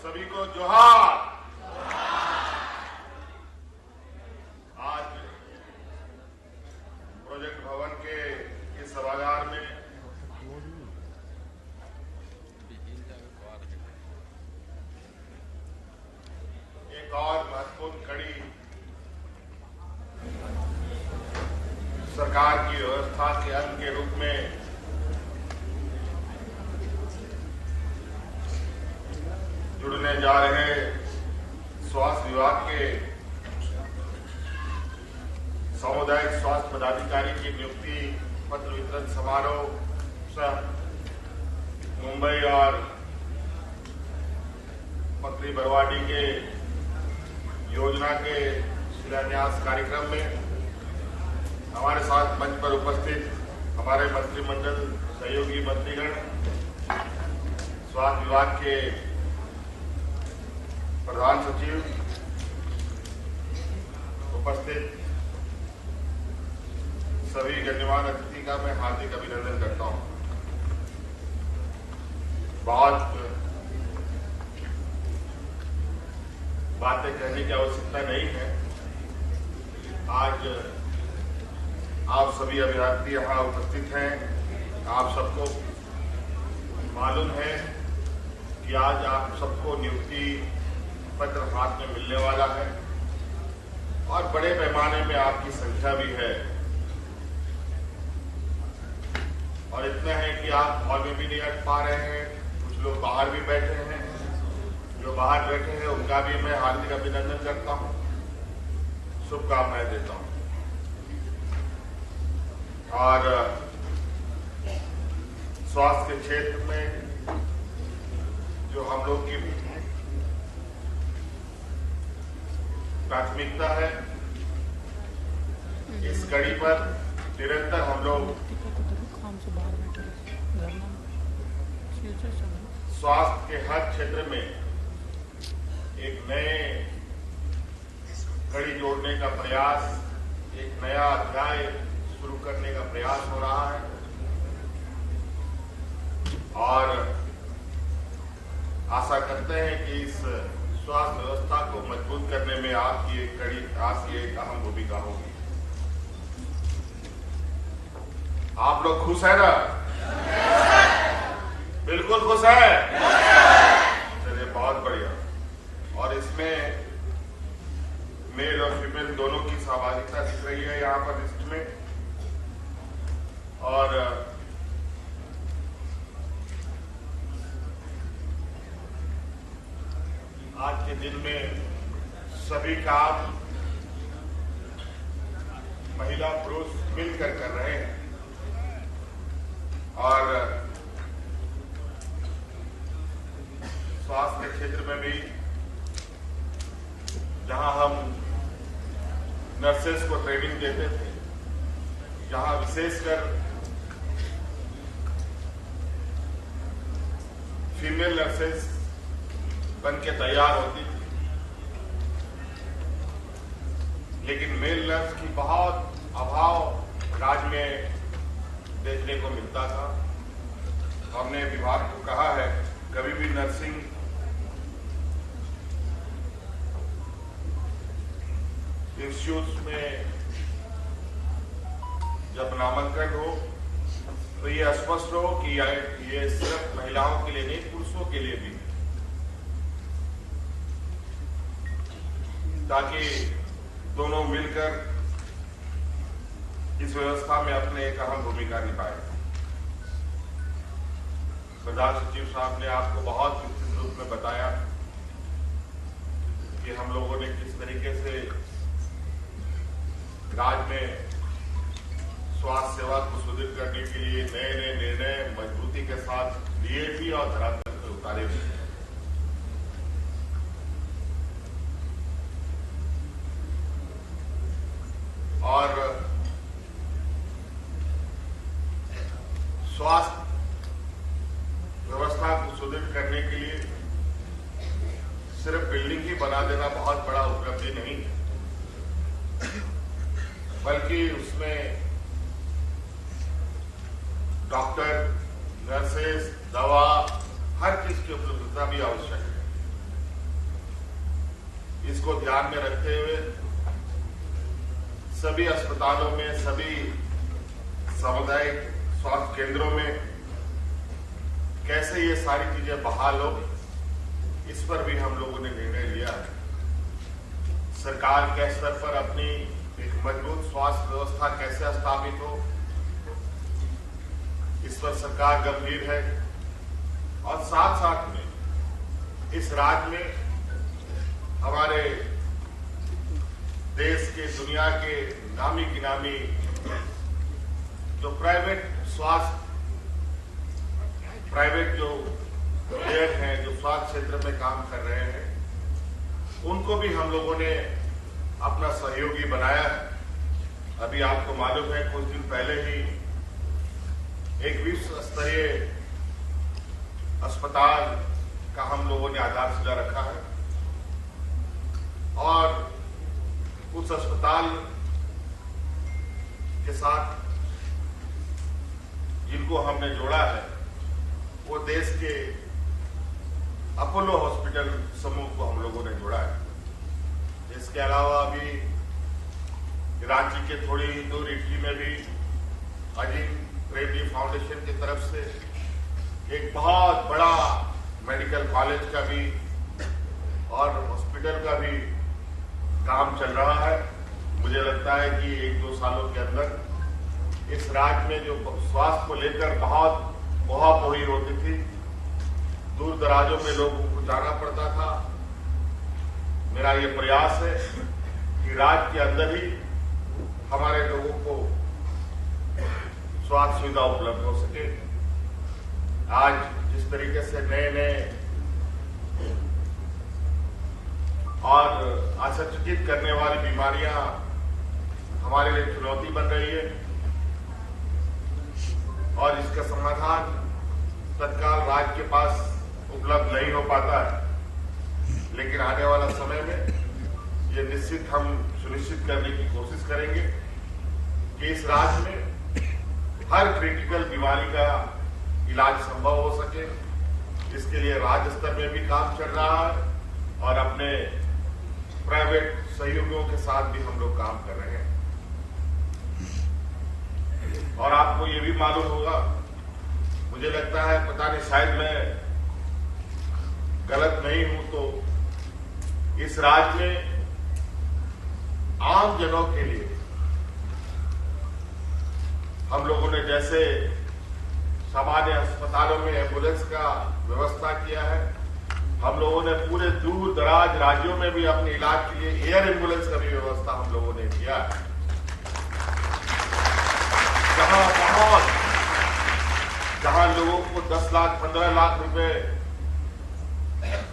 सभी को जोहार। आज प्रोजेक्ट भवन के इस सभागार में एक और महत्वपूर्ण कड़ी सरकार की व्यवस्था के अंग के रूप में जुड़ने जा रहे स्वास्थ्य विभाग के सामुदायिक स्वास्थ्य पदाधिकारी की नियुक्ति पत्र वितरण समारोह मुंबई और मंत्री बरवाडी के योजना के शिलान्यास कार्यक्रम में हमारे साथ मंच पर उपस्थित हमारे मंत्रिमंडल सहयोगी मंत्रीगण, स्वास्थ्य विभाग के प्रधान सचिव, उपस्थित सभी गण्यमान्य अतिथि का मैं हार्दिक अभिनंदन करता हूं। बहुत बातें कहने की आवश्यकता नहीं है। आज आप सभी अभ्यर्थी यहां उपस्थित हैं। आप सबको मालूम है कि आज आप सबको नियुक्ति पत्र हाथ में मिलने वाला है और बड़े पैमाने में आपकी संख्या भी है। और इतना है कि आप हॉल में भी नहीं अट पा रहे हैं, कुछ लोग बाहर भी बैठे हैं। जो बाहर बैठे हैं उनका भी मैं हार्दिक अभिनंदन करता हूं, शुभकामनाएं देता हूं। और स्वास्थ्य के क्षेत्र में जो हम लोग की प्राथमिकता है, इस कड़ी पर निरंतर हम लोग स्वास्थ्य के हर क्षेत्र में एक नए कड़ी जोड़ने का प्रयास, एक नया अध्याय शुरू करने का प्रयास हो रहा है। और आशा करते हैं कि इस स्वास्थ्य व्यवस्था को मजबूत करने में आपकी एक अहम भूमिका होगी। आप लोग खुश है ना? बिल्कुल खुश है। चलिए, बहुत बढ़िया। और इसमें मेल और फीमेल दोनों की सहभागिता दिख रही है यहाँ पर लिस्ट में। और आज के दिन में सभी काम महिला पुरुष मिलकर कर रहे हैं। और स्वास्थ्य के क्षेत्र में भी जहां हम नर्सेस को ट्रेनिंग देते थे, जहां विशेषकर फीमेल नर्सेस बन के तैयार होती थी, लेकिन मेल नर्स की बहुत अभाव राज्य में देखने को मिलता था। हमने विभाग को कहा है, कभी भी नर्सिंग इंस्टीट्यूट में जब नामांकन हो तो ये स्पष्ट हो कि ये सिर्फ महिलाओं के लिए नहीं, पुरुषों के लिए भी, ताकि दोनों मिलकर इस व्यवस्था में अपने एक अहम भूमिका निभाए। प्रधान सचिव साहब ने आपको बहुत विस्तृत रूप में बताया कि हम लोगों ने किस तरीके से राज्य में स्वास्थ्य सेवा को सुदृढ़ करने के लिए नए नए निर्णय मजबूती के साथ लिए भी और धरातल पर उतारे भी। और स्वास्थ्य व्यवस्था को सुदृढ़ करने के लिए सिर्फ बिल्डिंग ही बना देना बहुत बड़ा उपलब्धि नहीं है, बल्कि उसमें डॉक्टर, नर्सेस, दवा, हर चीज की उपलब्धता भी आवश्यक है। इसको ध्यान में रखते हुए सभी अस्पतालों में, सभी सामुदायिक स्वास्थ्य केंद्रों में कैसे ये सारी चीजें बहाल हो, इस पर भी हम लोगों ने निर्णय लिया है। सरकार के स्तर पर अपनी एक मजबूत स्वास्थ्य व्यवस्था कैसे स्थापित हो, इस पर सरकार गंभीर है। और साथ साथ में इस राज्य में हमारे देश के, दुनिया के नामी गिनामी जो प्राइवेट जो प्लेयर हैं, जो स्वास्थ्य क्षेत्र में काम कर रहे हैं, उनको भी हम लोगों ने अपना सहयोगी बनाया है। अभी आपको मालूम है, कुछ दिन पहले ही एक विश्व स्तरीय अस्पताल का हम लोगों ने आधारशिला रखा है और उस अस्पताल के साथ जिनको हमने जोड़ा है वो देश के अपोलो हॉस्पिटल समूह को हम लोगों ने जोड़ा है। इसके अलावा अभी रांची के थोड़ी ही दूर इटली में भी अजीम प्रेमजी फाउंडेशन की तरफ से एक बहुत बड़ा मेडिकल कॉलेज का भी और हॉस्पिटल का भी काम चल रहा है। मुझे लगता है कि 1-2 सालों के अंदर इस राज्य में जो स्वास्थ्य को लेकर बहुत बहापोही होती थी, दूर दराजों में लोगों को जाना पड़ता था, मेरा ये प्रयास है कि राज्य के अंदर ही हमारे लोगों को स्वास्थ्य सुविधा उपलब्ध हो सके। आज जिस तरीके से नए और आशंकित करने वाली बीमारियां हमारे लिए चुनौती बन रही है और इसका समाधान तत्काल राज्य के पास उपलब्ध नहीं हो पाता है, लेकिन आने वाला समय में ये निश्चित हम सुनिश्चित करने की कोशिश करेंगे कि इस राज्य में हर क्रिटिकल बीमारी का इलाज संभव हो सके। इसके लिए राज्य स्तर में भी काम चल रहा है और अपने प्राइवेट सहयोगियों के साथ भी हम लोग काम कर रहे हैं। और आपको ये भी मालूम होगा, मुझे लगता है, पता नहीं शायद मैं गलत नहीं हूं, तो इस राज्य में आम जनों के लिए हम लोगों ने जैसे सामान्य अस्पतालों में एम्बुलेंस का व्यवस्था किया है, हम लोगों ने पूरे दूर दराज राज्यों में भी अपने इलाज के लिए एयर एम्बुलेंस का भी व्यवस्था हम लोगों ने किया है। जहां लोगों को 10 लाख 15 लाख रुपए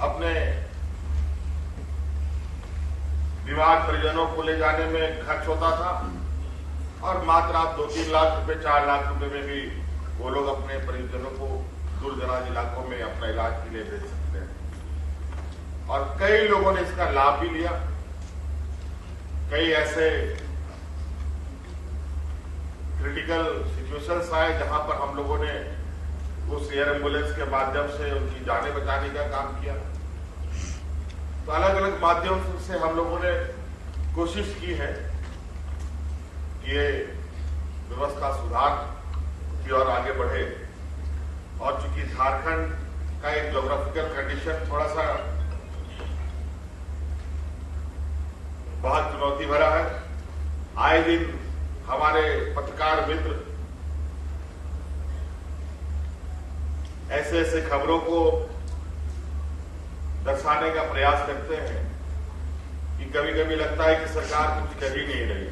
अपने बीमार परिजनों को ले जाने में खर्च होता था और मात्र आप 2-3 लाख रुपए 4 लाख रुपए में भी वो लोग अपने परिजनों को दूर दराज इलाकों में अपना इलाज के लिए भेज सकते हैं। और कई लोगों ने इसका लाभ भी लिया। कई ऐसे क्रिटिकल सिचुएशंस आए जहां पर हम लोगों ने उस एयर एम्बुलेंस के माध्यम से उनकी जानें बचाने का काम किया। तो अलग अलग माध्यम से हम लोगों ने कोशिश की है कि ये व्यवस्था सुधार की ओर आगे बढ़े। और चूंकि झारखंड का एक ज्योग्राफिकल कंडीशन थोड़ा सा बहुत चुनौती भरा है, आए दिन हमारे पत्रकार मित्र ऐसे खबरों को दर्शाने का प्रयास करते हैं कि कभी कभी लगता है कि सरकार कुछ कर ही नहीं रही,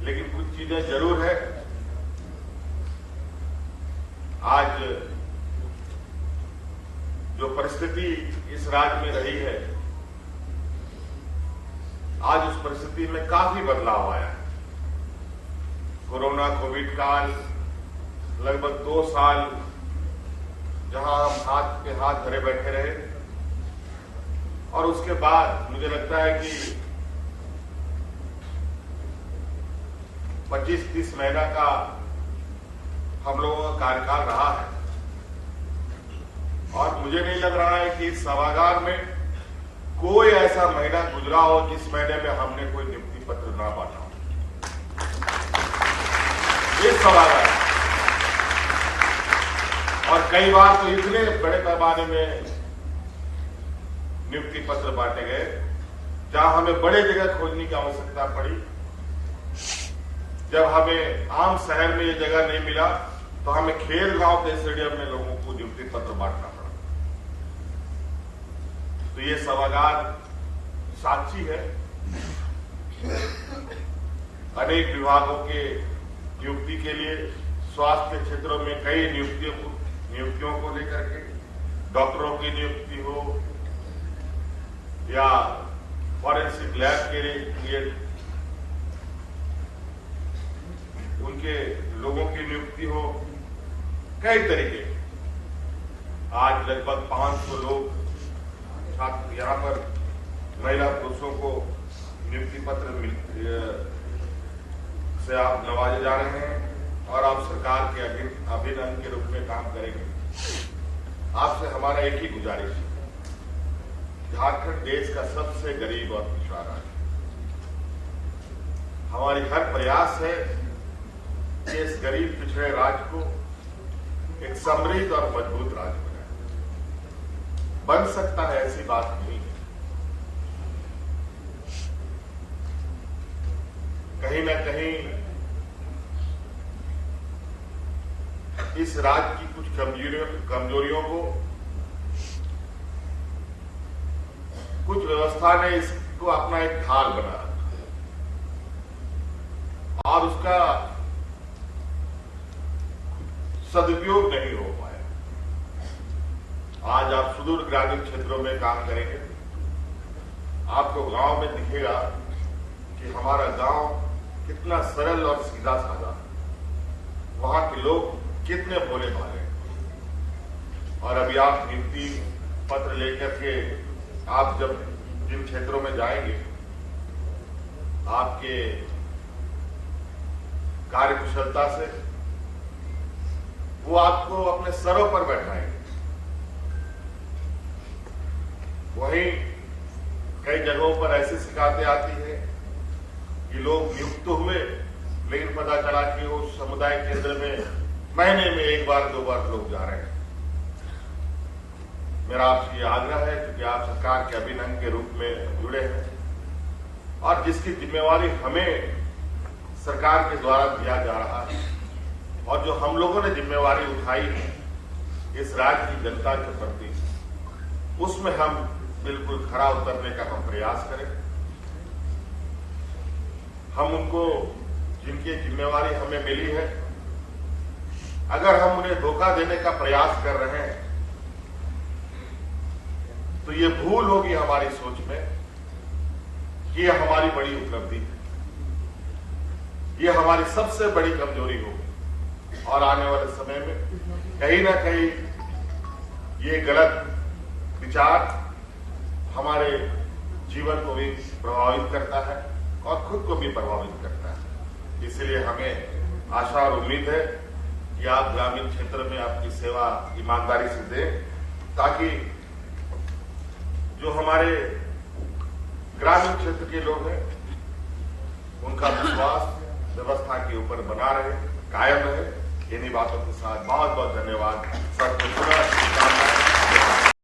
लेकिन कुछ चीजें जरूर है। आज जो परिस्थिति इस राज्य में रही है, आज उस परिस्थिति में काफी बदलाव आया है। कोरोना कोविड काल लगभग 2 साल जहां हम हाथ पे हाथ धरे बैठे रहे, और उसके बाद मुझे लगता है कि 25-30 महीना का हम लोगों का कार्यकाल रहा है। और मुझे नहीं लग रहा है कि इस सभागार में कोई ऐसा महीना गुजरा हो जिस महीने में हमने कोई नियुक्ति पत्र ना बांटा हो। ये सवाल है। और कई बार तो इतने बड़े पैमाने में नियुक्ति पत्र बांटे गए जहां हमें बड़े जगह खोजने की आवश्यकता पड़ी। जब हमें आम शहर में ये जगह नहीं मिला तो हमें खेल गांव के स्टेडियम में लोगों को नियुक्ति पत्र बांटना पड़ा। तो ये सभागार साक्षी है। अनेक विभागों के नियुक्ति के लिए स्वास्थ्य के क्षेत्रों में कई नियुक्तियों को लेकर के, डॉक्टरों की नियुक्ति हो या फॉरेंसिक लैब के लिए उनके लोगों की नियुक्ति हो, कई तरीके। आज लगभग 500 लोग छात्र यहां पर महिला पुरुषों को नियुक्ति पत्र से आप नवाजे जा रहे हैं और आप सरकार के अभिन्न अंग के रूप में काम करेंगे। आपसे हमारा एक ही गुजारिश है, झारखंड देश का सबसे गरीब और पिछड़ा राज्य। हमारी हर प्रयास है कि इस गरीब पिछड़े राज्य को एक समृद्ध और मजबूत राज्य बनाए। बन सकता है, ऐसी बात नहीं है। कहीं ना कहीं इस राज्य की कुछ कमजोरियों को कुछ व्यवस्था ने इसको अपना एक ढाल बना रखा है और उसका सदुपयोग नहीं हो पाया। आज आप सुदूर ग्रामीण क्षेत्रों में काम करेंगे, आपको गांव में दिखेगा कि हमारा गांव कितना सरल और सीधा साधा, वहां के लोग कितने भोले भाले। और अभी आप नियुक्ति पत्र लेकर के आप जब जिन क्षेत्रों में जाएंगे, आपके कार्यकुशलता से वो आपको अपने सरों पर बैठाएंगे। वहीं कई जगहों पर ऐसी शिकायतें आती है कि लोग नियुक्त हुए लेकिन पता चला कि वो समुदाय केंद्र में महीने में एक बार दो बार लोग जा रहे हैं। मेरा आपसे ये आग्रह है, क्योंकि आप सरकार के अभिन्न अंग के रूप में जुड़े हैं और जिसकी जिम्मेवारी हमें सरकार के द्वारा दिया जा रहा है और जो हम लोगों ने जिम्मेवारी उठाई है इस राज्य की जनता के प्रति, उसमें हम बिल्कुल खरा उतरने का हम प्रयास करें। हम उनको, जिनकी जिम्मेवारी हमें मिली है, अगर हम उन्हें धोखा देने का प्रयास कर रहे हैं तो ये भूल होगी हमारी सोच में कि यह हमारी बड़ी उपलब्धि है, ये हमारी सबसे बड़ी कमजोरी होगी और आने वाले समय में कहीं ना कहीं ये गलत विचार हमारे जीवन को भी प्रभावित करता है और खुद को भी प्रभावित करता है। इसलिए हमें आशा और उम्मीद है कि आप ग्रामीण क्षेत्र में आपकी सेवा ईमानदारी से दें, ताकि जो हमारे ग्रामीण क्षेत्र के लोग हैं उनका विश्वास व्यवस्था के ऊपर बना रहे, कायम रहे। इन्हीं बातों के साथ बहुत बहुत धन्यवाद। सबको